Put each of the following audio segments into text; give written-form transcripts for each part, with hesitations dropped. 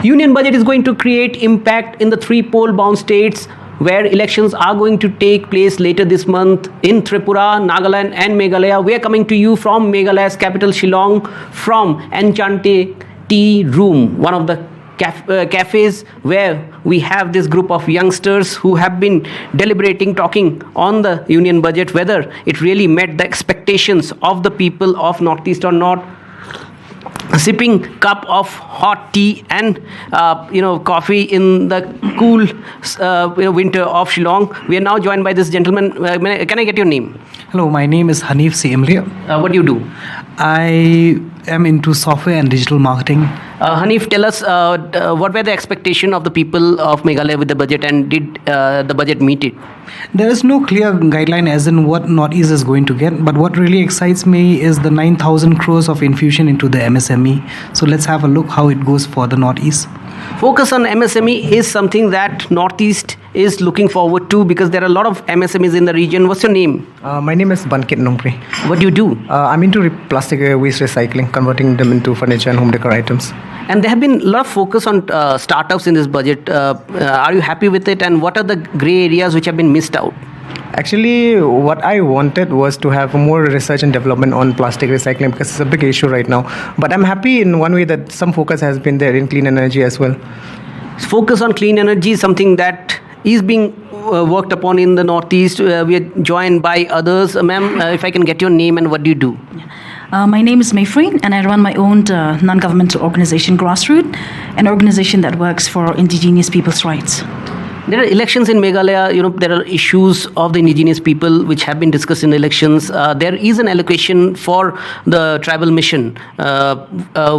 Union budget is going to create impact in the three poll-bound states where elections are going to take place later this month in Tripura, Nagaland and Meghalaya. We are coming to you from Meghalaya's capital Shillong, from Enchanted Tea Room, one of the cafes where we have this group of youngsters who have been deliberating, talking on the union budget, whether it really met the expectations of the people of Northeast or not. Sipping cup of hot tea and coffee in the cool winter of Shillong. We are now joined by this gentleman. Can I get your name? Hello, my name is Hanif Simlia. What do you do? I am into software and digital marketing. Hanif, tell us what were the expectations of the people of Meghalaya with the budget, and did the budget meet it? There is no clear guideline as in what Northeast is going to get, but what really excites me is the 9,000 crores of infusion into the MSME. So let's have a look how it goes for the Northeast. Focus on MSME is something that Northeast is looking forward to because there are a lot of MSMEs in the region. What's your name? My name is Bankit Nongpri. What do you do? I'm into plastic waste recycling, converting them into furniture and home decor items. And there have been a lot of focus on startups in this budget. Are you happy with it? And what are the grey areas which have been missed out? Actually, what I wanted was to have more research and development on plastic recycling because it's a big issue right now. But I'm happy in one way that some focus has been there in clean energy as well. Focus on clean energy is something that is being worked upon in the Northeast. We are joined by others. Ma'am, if I can get your name and what do you do? My name is Mayfreen and I run my own non-governmental organization, Grassroot, an organization that works for indigenous people's rights. There are elections in Meghalaya. There are issues of the indigenous people which have been discussed in the elections. There is an allocation for the tribal mission,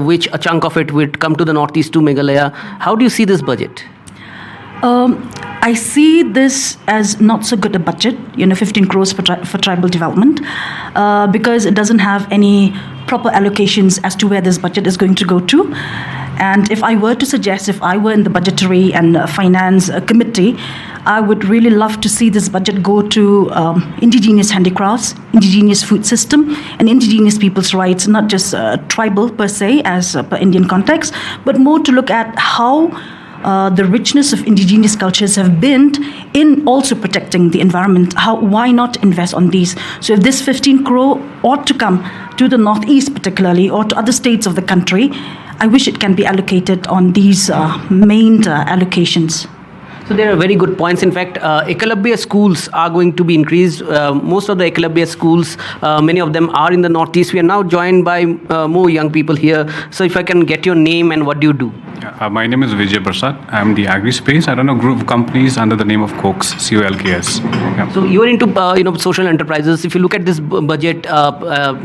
which a chunk of it would come to the Northeast to Meghalaya. How do you see this budget? I see this as not so good a budget, 15 crores for tribal development, because it doesn't have any proper allocations as to where this budget is going to go to. And if I were to suggest, if I were in the budgetary and finance committee, I would really love to see this budget go to indigenous handicrafts, indigenous food system, and indigenous people's rights, not just tribal per se, as per Indian context, but more to look at how the richness of indigenous cultures have been in also protecting the environment. Why not invest on these? So if this 15 crore ought to come to the Northeast particularly, or to other states of the country, I wish it can be allocated on these main allocations. So there are very good points. In fact, Ekalabya schools are going to be increased. Most of the Ekalabya schools, many of them are in the Northeast. We are now joined by more young people here. So if I can get your name and what do you do? My name is Vijay Prasad. I'm the agri-space. I run a group of companies under the name of COLKS, C-O-L-K-S. Yeah. So you are into social enterprises. If you look at this budget,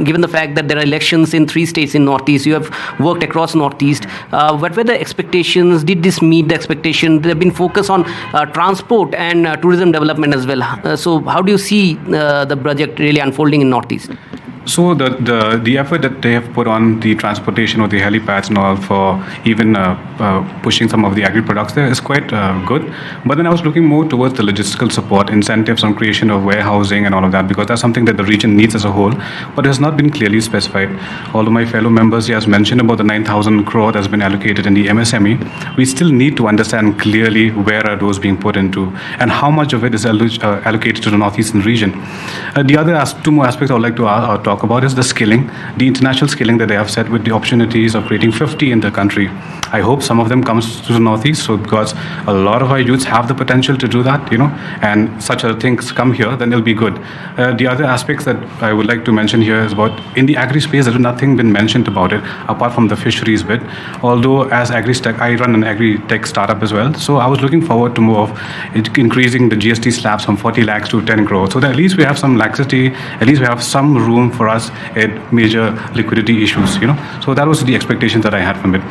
given the fact that there are elections in 3 states in Northeast, you have worked across Northeast. What were the expectations? Did this meet the expectation? There have been focus on transport and tourism development as well. So how do you see the project really unfolding in Northeast? So the effort that they have put on the transportation or the helipads and all for even pushing some of the agri products there is quite good. But then I was looking more towards the logistical support, incentives on creation of warehousing and all of that, because that's something that the region needs as a whole, but it has not been clearly specified. Although my fellow members has mentioned about the 9,000 crore that's been allocated in the MSME, we still need to understand clearly where are those being put into and how much of it is allocated to the Northeastern region. The other 2 more aspects I would like to talk about is the skilling, the international skilling that they have set with the opportunities of creating 50 in the country. I hope some of them comes to the Northeast, so because a lot of our youths have the potential to do that, and such other things come here, then it'll be good. The other aspects that I would like to mention here is about in the agri space, there's nothing been mentioned about it apart from the fisheries bit. Although as agri-tech, I run an agri-tech startup as well, so I was looking forward to more of increasing the GST slabs from 40 lakhs to 10 crores, so that at least we have some laxity, at least we have some room for us at major liquidity issues, So that was the expectations that I had from it.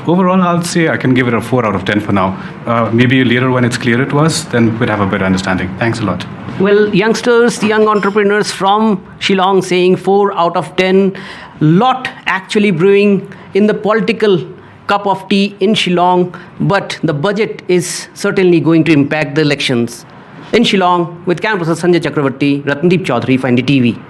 Overall, I'll say I can give it a 4 out of 10 for now. Maybe later when it's clearer to us, then we'd have a better understanding. Thanks a lot. Well, youngsters, young entrepreneurs from Shillong saying 4 out of 10. Lot actually brewing in the political cup of tea in Shillong, but the budget is certainly going to impact the elections. In Shillong, with camera person Sanjay Chakravarti, Ratndeep Chaudhary for NDTV.